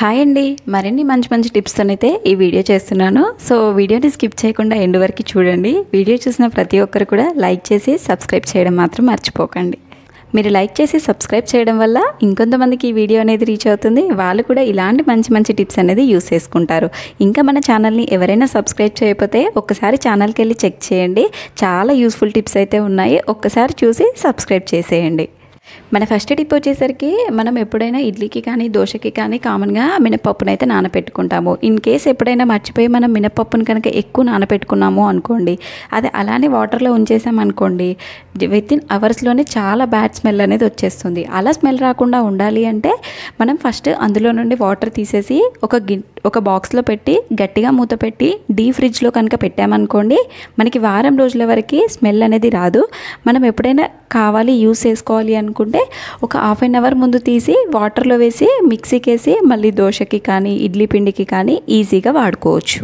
Hi అండి, మరిన్ని మంచి మంచి టిప్స్తోనైతే ఈ వీడియో చేస్తున్నాను. సో వీడియోని స్కిప్ చేయకుండా ఎండ్ వరకు చూడండి. వీడియో చూసిన ప్రతి ఒక్కరు కూడా లైక్ చేసి సబ్స్క్రైబ్ చేయడం మాత్రం మర్చిపోకండి. మీరు లైక్ చేసి సబ్స్క్రైబ్ చేయడం వల్ల ఇంకొంతమందికి ఈ వీడియో అనేది రీచ్ అవుతుంది. వాళ్ళు కూడా ఇలాంటి మంచి మంచి టిప్స్ అనేది యూస్ చేసుకుంటారు. ఇంకా మన ఛానల్ని ఎవరైనా సబ్స్క్రైబ్ చేయకపోతే ఒక్కసారి ఛానల్కి వెళ్ళి చెక్ చేయండి. చాలా యూస్ఫుల్ టిప్స్ అయితే ఉన్నాయి. ఒక్కసారి చూసి సబ్స్క్రైబ్ చేసేయండి. మన ఫస్ట్ టిప్ వచ్చేసరికి మనం ఎప్పుడైనా ఇడ్లీకి కానీ దోశకి కానీ కామన్గా మినపప్పునైతే నానపెట్టుకుంటాము. ఇన్ కేస్ ఎప్పుడైనా మర్చిపోయి మనం మినపప్పును కనుక ఎక్కువ నానపెట్టుకున్నాము అనుకోండి, అది అలానే వాటర్లో ఉంచేసామనుకోండి, వితిన్ అవర్స్లోనే చాలా బ్యాడ్ స్మెల్ అనేది వచ్చేస్తుంది. అలా స్మెల్ రాకుండా ఉండాలి అంటే మనం ఫస్ట్ అందులో నుండి వాటర్ తీసేసి ఒక బాక్స్లో పెట్టి గట్టిగా మూత పెట్టి డీప్ ఫ్రిడ్జ్లో కనుక పెట్టామనుకోండి, మనకి వారం రోజుల వరకు స్మెల్ అనేది రాదు. మనం ఎప్పుడైనా కావాలి యూస్ చేసుకోవాలి అనుకుంటే ఒక హాఫ్ అన్ అవర్ ముందు తీసి వాటర్లో వేసి మిక్సీకి వేసి మళ్ళీ దోశకి కానీ ఇడ్లీ పిండికి కానీ ఈజీగా వాడుకోవచ్చు.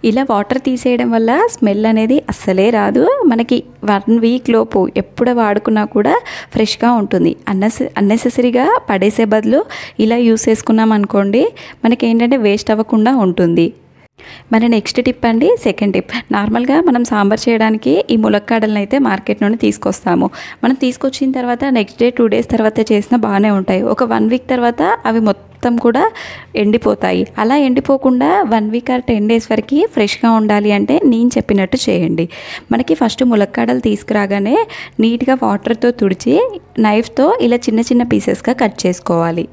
ఇలా వాటర్ తీసేయడం వల్ల స్మెల్ అనేది అస్సలే రాదు. మనకి 1 వీక్ లోపు ఎప్పుడు వాడుకున్నా కూడా ఫ్రెష్గా ఉంటుంది. అన్నెసెసరీగా పడేసే బదులు ఇలా యూస్ చేసుకున్నాం అనుకోండి, మనకి ఏంటంటే వేస్ట్ అవ్వకుండా ఉంటుంది. మన నెక్స్ట్ టిప్ అండి, సెకండ్ టిప్. నార్మల్గా మనం సాంబార్ చేయడానికి ఈ ములక్కాడలను అయితే మార్కెట్ నుండి తీసుకొస్తాము. మనం తీసుకొచ్చిన తర్వాత నెక్స్ట్ డే 2 డేస్ తర్వాత చేసినా బాగానే ఉంటాయి. ఒక 1 వీక్ తర్వాత అవి మొత్తం కూడా ఎండిపోతాయి. అలా ఎండిపోకుండా 1 వీక్ ఆర్ 10 డేస్ వరకు ఫ్రెష్గా ఉండాలి అంటే నేను చెప్పినట్టు చేయండి. మనకి ఫస్ట్ ములక్కాడలు తీసుకురాగానే నీట్గా వాటర్తో తుడిచి నైఫ్తో ఇలా చిన్న చిన్న పీసెస్గా కట్ చేసుకోవాలి.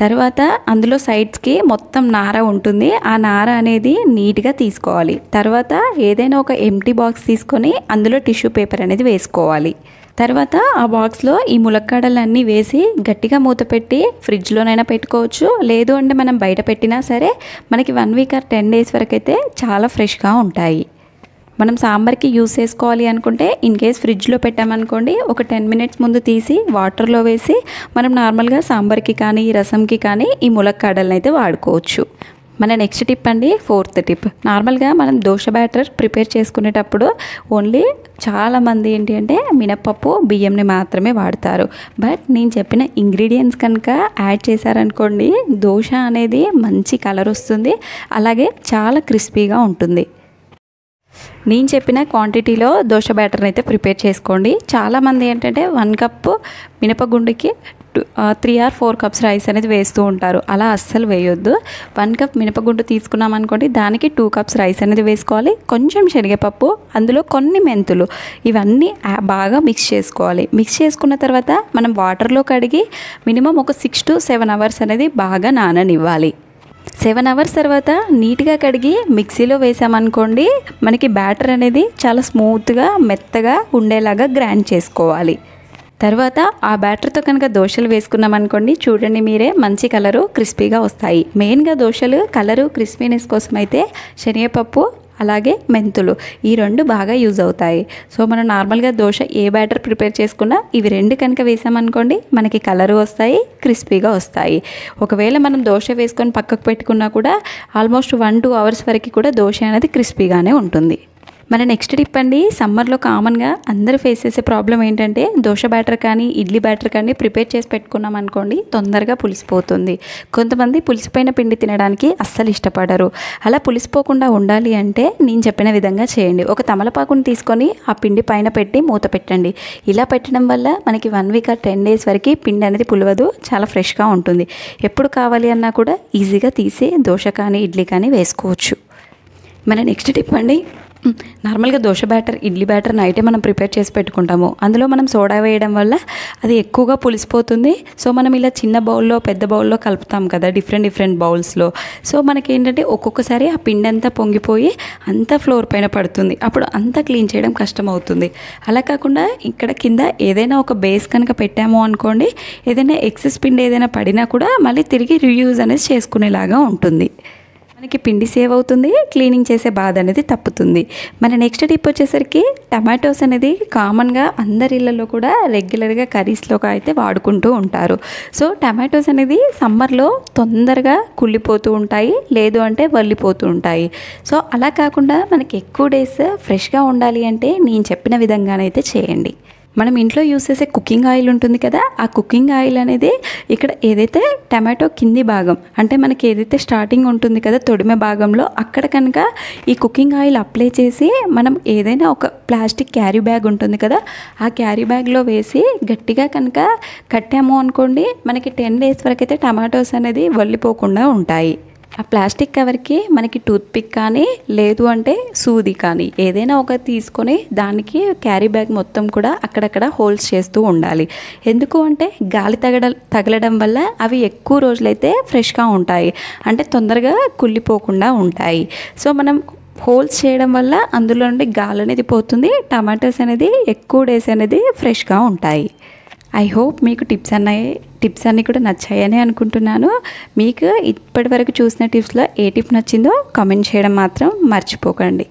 తర్వాత అందులో సైడ్స్కి మొత్తం నార ఉంటుంది. ఆ నార అనేది నీట్గా తీసుకోవాలి. తర్వాత ఏదైనా ఒక ఎంప్టీ బాక్స్ తీసుకొని అందులో టిష్యూ పేపర్ అనేది వేసుకోవాలి. తర్వాత ఆ బాక్స్లో ఈ ములక్కాడలన్నీ వేసి గట్టిగా మూత పెట్టి ఫ్రిడ్జ్లోనైనా పెట్టుకోవచ్చు. లేదు అంటే మనం బయట పెట్టినా సరే మనకి 1 వీక్ ఆర్ 10 డేస్ వరకు అయితే చాలా ఫ్రెష్గా ఉంటాయి. మనం సాంబార్కి యూస్ చేసుకోవాలి అనుకుంటే ఇన్ కేస్ ఫ్రిడ్జ్లో పెట్టామనుకోండి, ఒక 10 మినిట్స్ ముందు తీసి వాటర్లో వేసి మనం నార్మల్గా సాంబార్కి కానీ రసంకి కానీ ఈ ములక్కాడలను అయితే వాడుకోవచ్చు. మన నెక్స్ట్ టిప్ అండి, ఫోర్త్ టిప్. నార్మల్గా మనం దోశ బ్యాటర్ ప్రిపేర్ చేసుకునేటప్పుడు ఓన్లీ చాలామంది ఏంటి అంటే మినపప్పు బియ్యంని మాత్రమే వాడతారు. బట్ నేను చెప్పిన ఇంగ్రీడియంట్స్ కనుక యాడ్ చేశారనుకోండి, దోశ అనేది మంచి కలర్ వస్తుంది, అలాగే చాలా క్రిస్పీగా ఉంటుంది. నేను చెప్పిన క్వాంటిటీలో దోశ బ్యాటర్ని అయితే ప్రిపేర్ చేసుకోండి. చాలామంది ఏంటంటే 1 కప్పు మినపగుండుకి 3 or 4 కప్స్ రైస్ అనేది వేస్తూ ఉంటారు. అలా అస్సలు వేయొద్దు. 1 కప్ మినపగుండు తీసుకున్నాం అనుకోండి, దానికి 2 కప్స్ రైస్ అనేది వేసుకోవాలి. కొంచెం శనగపప్పు, అందులో కొన్ని మెంతులు, ఇవన్నీ బాగా మిక్స్ చేసుకోవాలి. మిక్స్ చేసుకున్న తర్వాత మనం వాటర్లో కడిగి మినిమం ఒక 6 to 7 అవర్స్ అనేది బాగా నాననివ్వాలి. 7 అవర్స్ తర్వాత నీట్గా కడిగి మిక్సీలో వేసామనుకోండి, మనకి బ్యాటర్ అనేది చాలా స్మూత్గా మెత్తగా ఉండేలాగా గ్రైండ్ చేసుకోవాలి. తర్వాత ఆ బ్యాటర్తో కనుక దోశలు వేసుకున్నాం అనుకోండి, చూడండి మీరే మంచి కలరు క్రిస్పీగా వస్తాయి. మెయిన్గా దోశలు కలరు క్రిస్పీనెస్ కోసం అయితే శనగపప్పు అలాగే మెంతులు, ఈ 2 బాగా యూజ్ అవుతాయి. సో మనం నార్మల్గా దోశ ఏ బ్యాటర్ ప్రిపేర్ చేసుకున్నా ఇవి 2 కనుక వేసామనుకోండి, మనకి కలరు వస్తాయి, క్రిస్పీగా వస్తాయి. ఒకవేళ మనం దోశ వేసుకొని పక్కకు పెట్టుకున్నా కూడా ఆల్మోస్ట్ 1-2 అవర్స్ వరకు కూడా దోశ అనేది క్రిస్పీగానే ఉంటుంది. మన నెక్స్ట్ టిప్ అండి, సమ్మర్లో కామన్గా అందరూ ఫేస్ చేసే ప్రాబ్లం ఏంటంటే దోశ బ్యాటర్ కానీ ఇడ్లీ బ్యాటర్ కానీ ప్రిపేర్ చేసి పెట్టుకున్నాం అనుకోండి, తొందరగా పులిసిపోతుంది. కొంతమంది పులిసిపోయిన పిండి తినడానికి అస్సలు ఇష్టపడరు. అలా పులిసిపోకుండా ఉండాలి అంటే నేను చెప్పిన విధంగా చేయండి. ఒక తమలపాకుని తీసుకొని ఆ పిండి పైన పెట్టి మూత పెట్టండి. ఇలా పెట్టడం వల్ల మనకి 1 వీక్ ఆర్ 10 డేస్ వరకు పిండి అనేది పులవదు, చాలా ఫ్రెష్గా ఉంటుంది. ఎప్పుడు కావాలి అన్నా కూడా ఈజీగా తీసి దోశ కానీ ఇడ్లీ కానీ వేసుకోవచ్చు. మన నెక్స్ట్ టిప్ అండి, నార్మల్గా దోశ బ్యాటర్ ఇడ్లీ బ్యాటర్ నైటే మనం ప్రిపేర్ చేసి పెట్టుకుంటాము. అందులో మనం సోడా వేయడం వల్ల అది ఎక్కువగా పులిసిపోతుంది. సో మనం ఇలా చిన్న బౌల్లో పెద్ద బౌల్లో కలుపుతాం కదా, డిఫరెంట్ బౌల్స్లో. సో మనకేంటంటే ఒక్కొక్కసారి ఆ పిండి అంతా పొంగిపోయి అంతా ఫ్లోర్ పైన పడుతుంది. అప్పుడు అంతా క్లీన్ చేయడం కష్టం అవుతుంది. అలా కాకుండా ఇక్కడ కింద ఏదైనా ఒక బేస్ కనుక పెట్టాము అనుకోండి, ఏదైనా ఎక్సెస్ పిండి ఏదైనా పడినా కూడా మళ్ళీ తిరిగి రీయూజ్ అనేది చేసుకునేలాగా ఉంటుంది. మనకి పిండి సేవ్ అవుతుంది, క్లీనింగ్ చేసే బాధ అనేది తప్పుతుంది. మన నెక్స్ట్ టిప్ వచ్చేసరికి టమాటోస్ అనేది కామన్గా అందరి ఇళ్ళల్లో కూడా రెగ్యులర్గా కర్రీస్లో అయితే వాడుకుంటూ ఉంటారు. సో టమాటోస్ అనేది సమ్మర్లో తొందరగా కుళ్ళిపోతూ ఉంటాయి, లేదు అంటే వల్లిపోతూ ఉంటాయి. సో అలా కాకుండా మనకి ఎక్కువ డేస్ ఫ్రెష్గా ఉండాలి అంటే నేను చెప్పిన విధంగానైతే చేయండి. మనం ఇంట్లో యూస్ చేసే కుకింగ్ ఆయిల్ ఉంటుంది కదా, ఆ కుకింగ్ ఆయిల్ అనేది ఇక్కడ ఏదైతే టమాటో కింది భాగం అంటే మనకి ఏదైతే స్టార్టింగ్ ఉంటుంది కదా తొడిమె భాగంలో, అక్కడ కనుక ఈ కుకింగ్ ఆయిల్ అప్లై చేసి మనం ఏదైనా ఒక ప్లాస్టిక్ క్యారీ బ్యాగ్ ఉంటుంది కదా, ఆ క్యారీ బ్యాగ్లో వేసి గట్టిగా కనుక కట్టాము అనుకోండి, మనకి 10 days వరకు అయితే టమాటోస్ అనేది వల్లిపోకుండా ఉంటాయి. ఆ ప్లాస్టిక్ కవర్కి మనకి టూత్పిక్ కానీ లేదు అంటే సూది కానీ ఏదైనా ఒక తీసుకొని దానికి క్యారీ బ్యాగ్ మొత్తం కూడా అక్కడక్కడ హోల్స్ చేస్తూ ఉండాలి. ఎందుకు అంటే గాలి తగలడం వల్ల అవి ఎక్కువ రోజులైతే ఫ్రెష్గా ఉంటాయి, అంటే తొందరగా కుళ్ళిపోకుండా ఉంటాయి. సో మనం హోల్స్ చేయడం వల్ల అందులో నుండి గాలి అనేది పోతుంది, టమాటోస్ అనేది ఎక్కువ డేస్ అనేది ఫ్రెష్గా ఉంటాయి. ఐ హోప్ మీకు టిప్స్ అన్నీ కూడా నచ్చాయని అనుకుంటున్నాను. మీకు ఇప్పటి వరకు చూసిన టిప్స్లో ఏ టిప్ నచ్చిందో కామెంట్ చేయడం మాత్రం మర్చిపోకండి.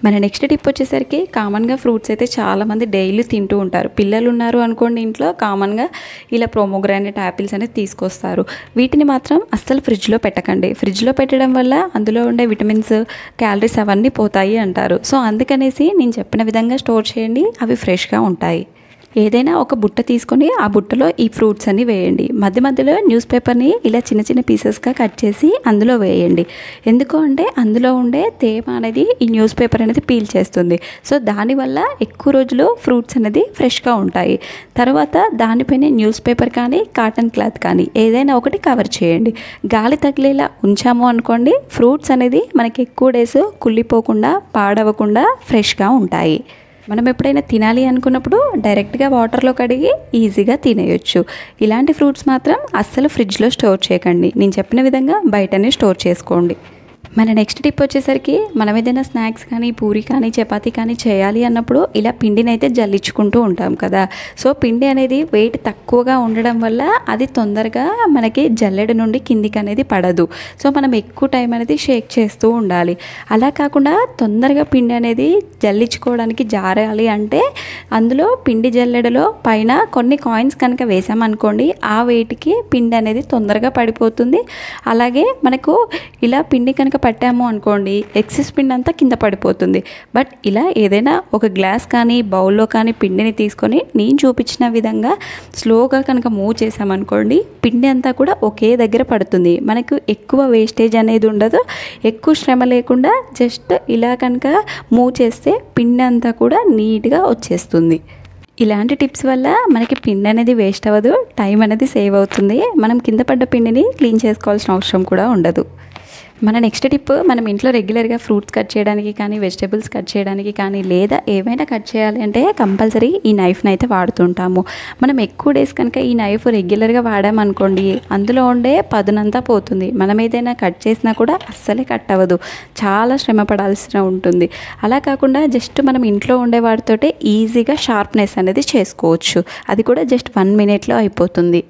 మన నెక్స్ట్ టిప్ వచ్చేసరికి కామన్గా ఫ్రూట్స్ అయితే చాలామంది డైలీ తింటూ ఉంటారు. పిల్లలు ఉన్నారు అనుకోండి ఇంట్లో, కామన్గా ఇలా ప్రోమోగ్రానేట్ యాపిల్స్ అనేది తీసుకొస్తారు. వీటిని మాత్రం అస్సలు ఫ్రిడ్జ్లో పెట్టకండి. ఫ్రిడ్జ్లో పెట్టడం వల్ల అందులో ఉండే విటమిన్స్, క్యాలరీస్ అవన్నీ పోతాయి అంటారు. సో అందుకనేసి నేను చెప్పిన విధంగా స్టోర్ చేయండి, అవి ఫ్రెష్గా ఉంటాయి. ఏదైనా ఒక బుట్ట తీసుకొని ఆ బుట్టలో ఈ ఫ్రూట్స్ అన్ని వేయండి. మధ్య మధ్యలో న్యూస్ పేపర్ని ఇలా చిన్న చిన్న పీసెస్గా కట్ చేసి అందులో వేయండి. ఎందుకు అంటే అందులో ఉండే తేమ అనేది ఈ న్యూస్ పేపర్ అనేది పీల్ చేస్తుంది. సో దానివల్ల ఎక్కువ రోజులు ఫ్రూట్స్ అనేది ఫ్రెష్గా ఉంటాయి. తర్వాత దానిపైన న్యూస్ పేపర్ కానీ కాటన్ క్లాత్ కానీ ఏదైనా ఒకటి కవర్ చేయండి. గాలి తగిలేలా ఉంచాము అనుకోండి, ఫ్రూట్స్ అనేది మనకి ఎక్కువ డేస్ కుళ్ళిపోకుండా పాడవకుండా ఫ్రెష్గా ఉంటాయి. మనం ఎప్పుడైనా తినాలి అనుకున్నప్పుడు డైరెక్ట్గా వాటర్లో కడిగి ఈజీగా తినేయొచ్చు. ఇలాంటి ఫ్రూట్స్ మాత్రం అస్సలు ఫ్రిడ్జ్లో స్టోర్ చేయకండి. నేను చెప్పిన విధంగా బయటనే స్టోర్ చేసుకోండి. మన నెక్స్ట్ టిప్ వచ్చేసరికి మనం ఏదైనా స్నాక్స్ కానీ పూరి కానీ చపాతీ కానీ చేయాలి అన్నప్పుడు ఇలా పిండిని అయితే జల్లించుకుంటూ ఉంటాం కదా. సో పిండి అనేది వెయిట్ తక్కువగా ఉండడం వల్ల అది తొందరగా మనకి జల్లెడ నుండి కిందికి అనేది పడదు. సో మనం ఎక్కువ టైం అనేది షేక్ చేస్తూ ఉండాలి. అలా కాకుండా తొందరగా పిండి అనేది జల్లించుకోవడానికి జారాలి అంటే అందులో పిండి జల్లెడలో పైన కొన్ని కాయిన్స్ కనుక వేసామనుకోండి, ఆ వెయిట్కి పిండి అనేది తొందరగా పడిపోతుంది. అలాగే మనకు ఇలా పిండి కనుక పట్టాము అనుకోండి, ఎక్సెస్ పిండి అంతా కింద పడిపోతుంది. బట్ ఇలా ఏదైనా ఒక గ్లాస్ కానీ బౌల్లో కానీ పిండిని తీసుకొని నేను చూపించిన విధంగా స్లోగా కనుక మూవ్ చేసామనుకోండి, పిండి అంతా కూడా ఒకే దగ్గర పడుతుంది. మనకు ఎక్కువ వేస్టేజ్ అనేది ఉండదు. ఎక్కువ శ్రమ లేకుండా జస్ట్ ఇలా కనుక మూవ్ చేస్తే పిండి అంతా కూడా నీట్గా వచ్చేస్తుంది. ఇలాంటి టిప్స్ వల్ల మనకి పిండి అనేది వేస్ట్ అవ్వదు, టైం అనేది సేవ్ అవుతుంది. మనం కింద పడ్డ పిండిని క్లీన్ చేసుకోవాల్సిన అవసరం కూడా ఉండదు. మన నెక్స్ట్ టిప్, మనం ఇంట్లో రెగ్యులర్గా ఫ్రూట్స్ కట్ చేయడానికి కానీ వెజిటేబుల్స్ కట్ చేయడానికి కానీ లేదా ఏమైనా కట్ చేయాలి అంటే కంపల్సరీ ఈ నైఫ్ని అయితే వాడుతుంటాము. మనం ఎక్కువ డేస్ కనుక ఈ నైఫ్ రెగ్యులర్గా వాడామనుకోండి, అందులో ఉండే పదునంతా పోతుంది. మనం ఏదైనా కట్ చేసినా కూడా అస్సలే కట్ అవ్వదు, చాలా శ్రమ పడాల్సి ఉంటుంది. అలా కాకుండా జస్ట్ మనం ఇంట్లో ఉండే వాటితోటే ఈజీగా షార్ప్నెస్ అనేది చేసుకోవచ్చు. అది కూడా జస్ట్ 1 minute అయిపోతుంది.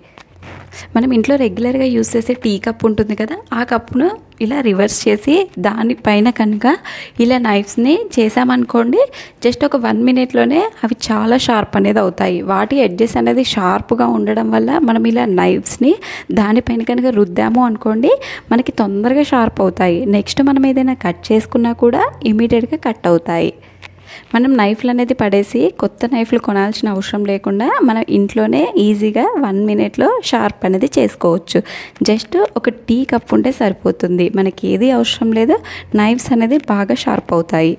మనం ఇంట్లో రెగ్యులర్గా యూస్ చేసే టీ కప్ ఉంటుంది కదా, ఆ కప్పును ఇలా రివర్స్ చేసి దానిపైన కనుక ఇలా నైఫ్స్ని చేసామనుకోండి, జస్ట్ ఒక 1 minute అవి చాలా షార్ప్ అనేది అవుతాయి. వాటి ఎడ్జెస్ అనేది షార్ప్గా ఉండడం వల్ల మనం ఇలా నైఫ్స్ని దానిపైన కనుక రుద్దాము అనుకోండి, మనకి తొందరగా షార్ప్ అవుతాయి. నెక్స్ట్ మనం ఏదైనా కట్ చేసుకున్నా కూడా ఇమీడియట్గా కట్ అవుతాయి. మనం నైఫ్లు అనేది పడేసి కొత్త నైఫ్లు కొనాల్సిన అవసరం లేకుండా మనం ఇంట్లోనే ఈజీగా 1 minute షార్ప్ అనేది చేసుకోవచ్చు. జస్ట్ ఒక టీ కప్ ఉంటే సరిపోతుంది, మనకి ఏది అవసరం లేదు. నైఫ్స్ అనేది బాగా షార్ప్ అవుతాయి.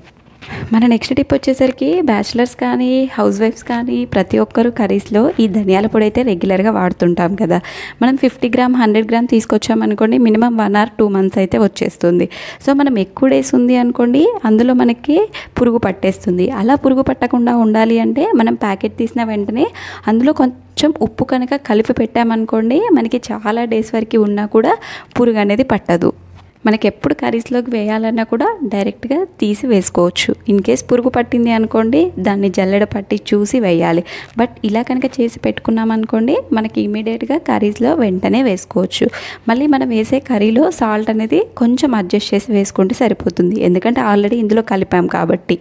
మన నెక్స్ట్ టిప్ వచ్చేసరికి బ్యాచిలర్స్ కానీ హౌస్ వైఫ్స్ కానీ ప్రతి ఒక్కరు కర్రీస్లో ఈ ధనియాల పొడి అయితే రెగ్యులర్గా వాడుతుంటాం కదా. మనం 50 grams 100 grams తీసుకొచ్చామనుకోండి, minimum 1 or 2 months అయితే వచ్చేస్తుంది. సో మనం ఎక్కువ డేస్ ఉంది అనుకోండి, అందులో మనకి పురుగు పట్టేస్తుంది. అలా పురుగు పట్టకుండా ఉండాలి అంటే మనం ప్యాకెట్ తీసిన వెంటనే అందులో కొంచెం ఉప్పు కనుక కలిపి పెట్టామనుకోండి, మనకి చాలా డేస్ వరకు ఉన్నా కూడా పురుగు అనేది పట్టదు. మనకి ఎప్పుడు కర్రీస్లోకి వేయాలన్నా కూడా డైరెక్ట్గా తీసి వేసుకోవచ్చు. ఇన్ కేస్ పురుగు పట్టింది అనుకోండి, దాన్ని జల్లెడ పట్టి చూసి వేయాలి. బట్ ఇలా కనుక చేసి పెట్టుకున్నాం అనుకోండి, మనకి ఇమీడియట్గా కర్రీస్లో వెంటనే వేసుకోవచ్చు. మళ్ళీ మనం వేసే కర్రీలో సాల్ట్ అనేది కొంచెం అడ్జస్ట్ చేసి వేసుకుంటే సరిపోతుంది, ఎందుకంటే ఆల్రెడీ ఇందులో కలిపాం కాబట్టి.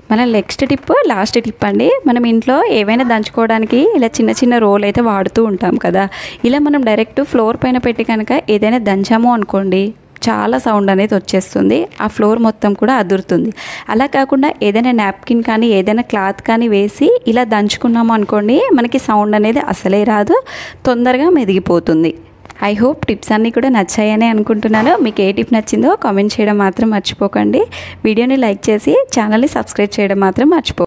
మన నెక్స్ట్ టిప్, లాస్ట్ టిప్ అండి. మనం ఇంట్లో ఏవైనా దంచుకోవడానికి ఇలా చిన్న చిన్న రోల్ అయితే వాడుతూ ఉంటాం కదా. ఇలా మనం డైరెక్ట్ ఫ్లోర్ పైన పెట్టి కనుక ఏదైనా దంచాము అనుకోండి, చాలా సౌండ్ అనేది వచ్చేస్తుంది, ఆ ఫ్లోర్ మొత్తం కూడా అదురుతుంది. అలా కాకుండా ఏదైనా నాప్కిన్ కానీ ఏదైనా క్లాత్ కానీ వేసి ఇలా దంచుకున్నాము అనుకోండి, మనకి సౌండ్ అనేది అసలే రాదు, తొందరగా మెదిగిపోతుంది. ఐ హోప్ టిప్స్ అన్నీ కూడా నచ్చాయని అనుకుంటున్నాను. మీకు ఏ టిప్ నచ్చిందో కామెంట్ చేయడం మాత్రం మర్చిపోకండి. వీడియోని లైక్ చేసి ఛానల్ని సబ్స్క్రైబ్ చేయడం మాత్రం మర్చిపోకండి.